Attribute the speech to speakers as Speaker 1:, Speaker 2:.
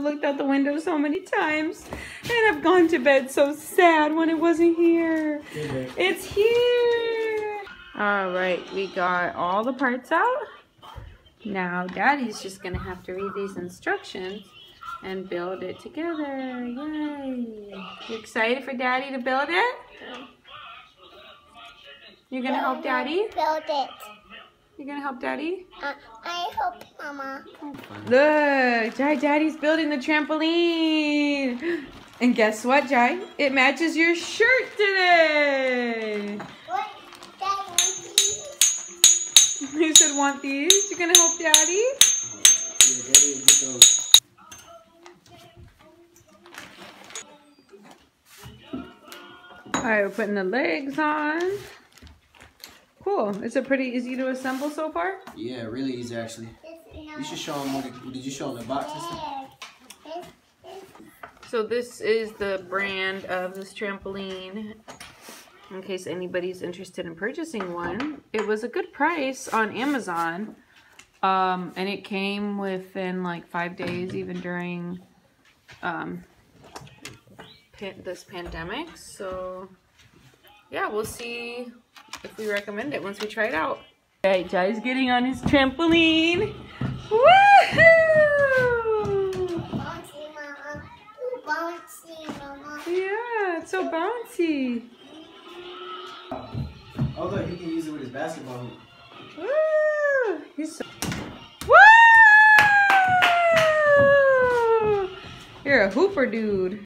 Speaker 1: looked out the window so many times. And I've gone to bed so sad when it wasn't here. It's here. All right, we got all the parts out. Now Daddy's just gonna have to read these instructions and build it together. Yay. You excited for Daddy to build it? You're gonna help Daddy?
Speaker 2: Build it.
Speaker 1: You're gonna help Daddy?
Speaker 2: I help Mama.
Speaker 1: Look, Jai, Daddy's building the trampoline. And guess what, Jai? It matches your shirt today.
Speaker 2: What? Daddy want these?
Speaker 1: You said want these? You're gonna help Daddy?
Speaker 3: Yeah, Daddy will get those.
Speaker 1: Alright, we're putting the legs on. Cool. Is it pretty easy to assemble so far?
Speaker 3: Yeah, really easy actually. You should show them did you show them the box and stuff?
Speaker 1: So this is the brand of this trampoline. In case anybody's interested in purchasing one. It was a good price on Amazon. And it came within like 5 days, even during this pandemic. So yeah, we'll see if we recommend it once we try it out. Alright, Jai's getting on his trampoline. Woohoo!
Speaker 2: Bouncy, Mama. Bouncy, Mama.
Speaker 1: Yeah, it's so bouncy.
Speaker 3: Oh look, he can use it with his basketball hoop.
Speaker 1: Woo! He's so... Woo! You're a hooper dude.